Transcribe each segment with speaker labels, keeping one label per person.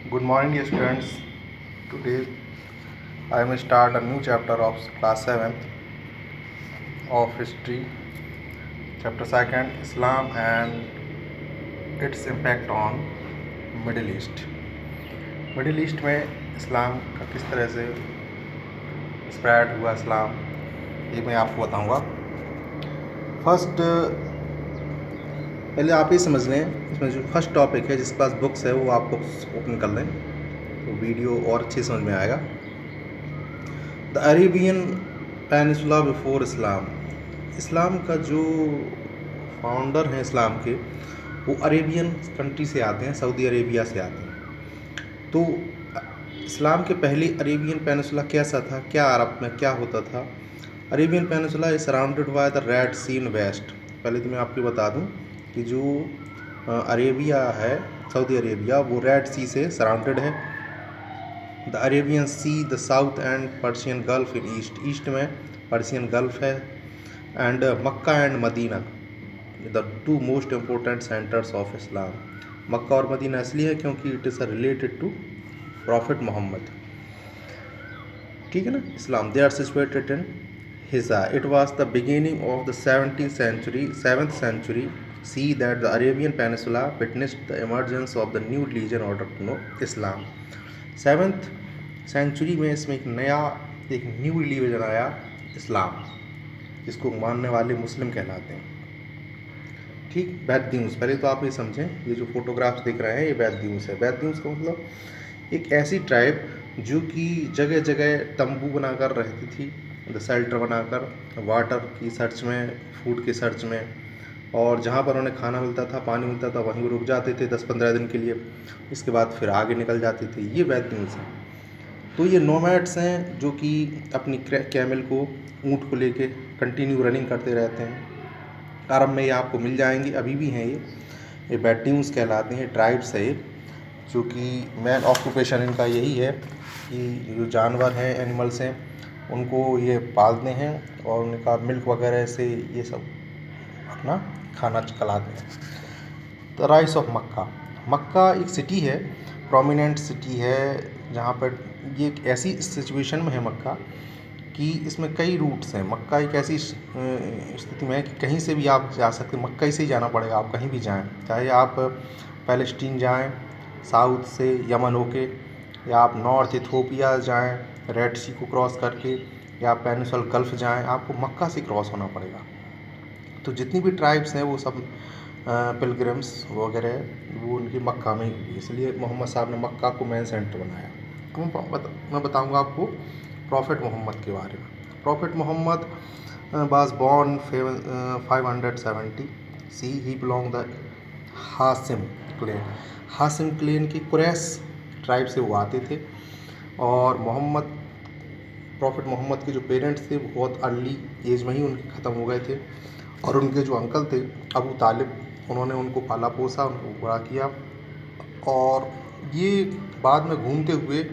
Speaker 1: Good morning, dear students. Today I will start a new chapter of class 7th of history, chapter 2nd, Islam and its impact on Middle East. Middle east में इस्लाम का किस तरह से spread हुआ इस्लाम, ये मैं आपको बताऊंगा। फर्स्ट पहले आप ये समझ लें, इसमें जो फर्स्ट टॉपिक है, जिसके पास बुक्स है वो आप बुक्स ओपन कर लें तो वीडियो और अच्छी समझ में आएगा। द अरेबियन पेनिसुला बिफोर इस्लाम। इस्लाम का जो फाउंडर हैं इस्लाम के, वो अरेबियन कंट्री से आते हैं, सऊदी अरेबिया से आते हैं। तो इस्लाम के पहले अरेबियन पेनिसुला कैसा था, क्या अरब में क्या होता था? Arabian peninsula is surrounded by the Red Sea in west. पहले तो मैं आपको बता दूं कि जो अरेबिया है, सऊदी अरेबिया, वो रेड सी से सराउंडेड है। The Arabian sea, the south and Persian gulf in east. East में पर्शियन गल्फ है। And Mecca and Medina, the two most important centres of Islam. Mecca और Medina इसलिए है क्योंकि it is related to prophet Muhammad, ठीक है ना। Islam they are situated in Hejaz. It was the beginning of the 7th century. See that the Arabian Peninsula witnessed the emergence of the new religion order to know Islam. 7th century में इसमें एक new religion आया, इस्लाम, जिसको मानने वाले मुस्लिम कहलाते हैं, ठीक। बैद्यूस, पहले तो आप ये समझें, ये जो फोटोग्राफ्स दिख रहे हैं ये बैद्यूस है। बैद्यूस का मतलब एक ऐसी ट्राइब जो कि जगह जगह तंबू बनाकर रहती थी, शेल्टर बनाकर, वाटर की सर्च में, फूड की सर्च में, और जहाँ पर उन्हें खाना मिलता था, पानी मिलता था, वहीं वो रुक जाते थे 10-15 दिन के लिए। इसके बाद फिर आगे निकल जाते थे। ये बैद्यूस हैं। तो ये नोमैड्स हैं जो कि अपनी कैमल को, ऊँट को लेके कंटिन्यू रनिंग करते रहते हैं। अरब में ये आपको मिल जाएंगे, अभी भी हैं ये बैद्यूस कहलाते हैं। ट्राइब्स है ये, जो कि मेन ऑक्यूपेशन इनका यही है कि जो जानवर हैं, एनिमल्स हैं, उनको ये पालते हैं और उनका मिल्क वगैरह से ये सब अपना खाना चलाते हैं। द राइज ऑफ मक्का। मक्का एक सिटी है, प्रोमिनेंट सिटी है, जहाँ पर ये एक ऐसी सिचुएशन में है मक्का कि इसमें कई रूट्स हैं। मक्का एक ऐसी स्थिति में है कि कहीं से भी आप जा सकते, मक्का ही से ही जाना पड़ेगा, आप कहीं भी जाएं, चाहे आप पैलेस्टीन जाएं साउथ से यमन होके, या आप नॉर्थ इथियोपिया जाएं रेड सी को क्रॉस करके, या आप पेनिनसुला गल्फ जाएं, आपको मक्का से क्रॉस होना पड़ेगा। तो जितनी भी ट्राइब्स हैं वो सब पिलग्रिम्स वगैरह वो उनकी मक्का में ही हुई, इसलिए मोहम्मद साहब ने मक्का को मेन सेंटर बनाया। मैं बताऊंगा आपको प्रॉफिट मोहम्मद के बारे में। Prophet Muhammad was born 570 C. He belong the Hashim clan. Hashim clan की कुरैश ट्राइब से वो आते थे। और प्रॉफिट मोहम्मद के जो पेरेंट्स थे वो बहुत अर्ली एज में ही उनके ख़त्म हो गए थे। और उनके जो अंकल थे अबू तालिब, उन्होंने उनको पाला पोसा, उनको बड़ा किया। और ये बाद में घूमते हुए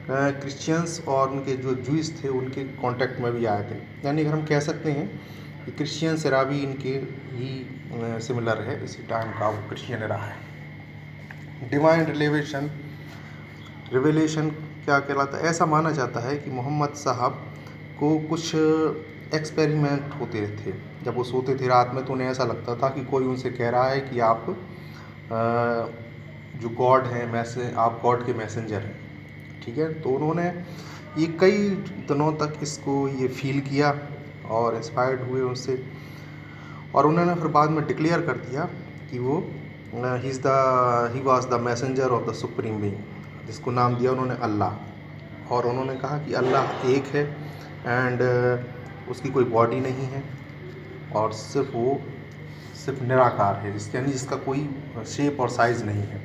Speaker 1: क्रिश्चियंस और उनके जो जूस थे उनके कांटेक्ट में भी आए थे। यानी अगर हम कह सकते हैं कि क्रिश्चियन एरा भी इनके ही सिमिलर है, इसी टाइम का वो क्रिश्चियन एरा है। डिवाइन रिवेलेशन क्या कहलाता है? ऐसा माना जाता है कि मोहम्मद साहब को कुछ एक्सपेरिमेंट होते थे। जब वो सोते थे रात में तो उन्हें ऐसा लगता था कि कोई उनसे कह रहा है कि आप जो गॉड हैं, आप गॉड के मैसेंजर हैं, ठीक है। तो उन्होंने ये कई दिनों तक इसको ये फील किया और इंस्पायर्ड हुए उससे। और उन्होंने फिर बाद में डिक्लेयर कर दिया कि वो he was the messenger of the supreme being, जिसको नाम दिया उन्होंने अल्लाह। और उन्होंने कहा कि अल्लाह एक है एंड उसकी कोई बॉडी नहीं है, और सिर्फ निराकार है, जिसका कोई शेप और साइज़ नहीं है।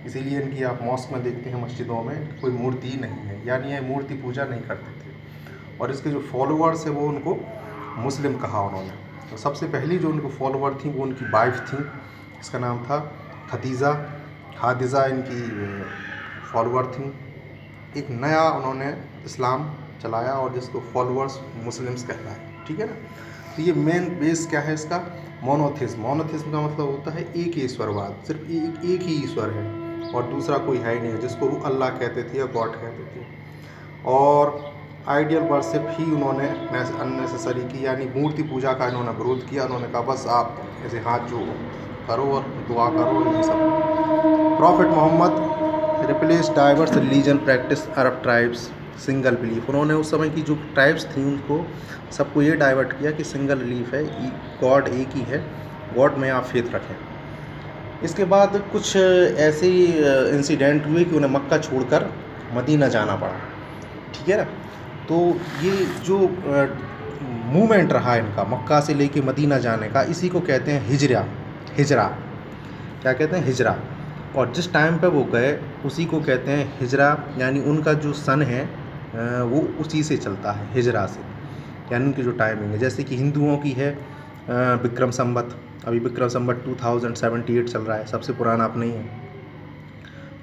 Speaker 1: इसीलिए इनकी आप मॉस्क में देखते हैं, मस्जिदों में कोई मूर्ति नहीं है, यानी ये मूर्ति पूजा नहीं करते थे। और इसके जो फॉलोअर्स हैं वो उनको मुस्लिम कहा उन्होंने। तो सबसे पहली जो उनको फॉलोअर थी वो उनकी वाइफ थी, इसका नाम था खादिजा इनकी फॉलोअर थी। एक नया उन्होंने इस्लाम चलाया और जिसको फॉलोअर्स मुस्लिम्स कहता है, ठीक है ना। तो ये मेन बेस क्या है इसका? मोनोथिज्म। मोनोथिज्म का मतलब होता है एक ही ईश्वरवाद, सिर्फ एक ही ईश्वर है, और दूसरा कोई है ही नहीं जिसको वो अल्लाह कहते थे या गॉड कहते थे। और आइडियल वर्शिप ही उन्होंने अननेसेसरी की, यानी मूर्ति पूजा का इन्होंने विरोध किया। उन्होंने कहा बस आप ऐसे हाथ जो करो और दुआ करो, ये सब। Prophet Muhammad replace diverse religion practice Arab tribes single belief. उन्होंने उस समय की जो ट्राइब्स थी उनको सबको ये डाइवर्ट किया कि सिंगल बिलीफ है, गॉड एक ही है, गॉड में आप फेथ रखें। इसके बाद कुछ ऐसे इंसिडेंट हुए कि उन्हें मक्का छोड़कर मदीना जाना पड़ा, ठीक है ना। तो ये जो मूवमेंट रहा इनका मक्का से लेके मदीना जाने का, इसी को कहते हैं हिजरा। क्या कहते हैं? हिजरा। और जिस टाइम पे वो गए उसी को कहते हैं हिजरा, यानी उनका जो सन है वो उसी से चलता है, हिजरा से, यानी उनकी जो टाइमिंग है। जैसे कि हिंदुओं की है विक्रम संवत, अभी विक्रम संवत 2078 चल रहा है, सबसे पुराना अपना ही है।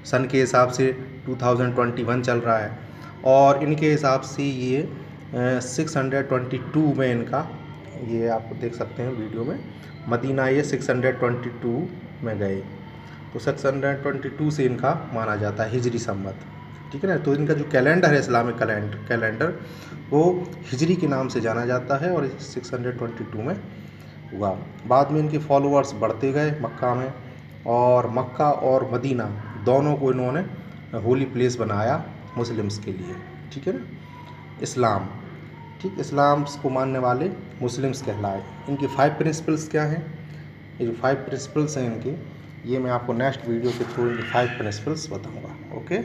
Speaker 1: सन के हिसाब से 2021 चल रहा है, और इनके हिसाब से ये 622 में इनका, ये आप देख सकते हैं वीडियो में, मदीना ये 622 में गए। तो 622 से इनका माना जाता है हिजरी संवत, ठीक है ना। तो इनका जो कैलेंडर है, इस्लामिक कैलेंडर, वो हिजरी के नाम से जाना जाता है, और 622 में हुआ। बाद में इनके फॉलोअर्स बढ़ते गए मक्का में, और मक्का और मदीना दोनों को इन्होंने होली प्लेस बनाया मुस्लिम्स के लिए, ठीक है ना। इस्लाम, ठीक, इस्लाम को मानने वाले मुस्लिम्स कहलाए। इनके 5 प्रिंसिपल्स क्या हैं? ये जो 5 प्रिंसिपल्स हैं इनके, ये मैं आपको नेक्स्ट वीडियो के थ्रू इनके 5 प्रिंसिपल्स बताऊंगा। ओके।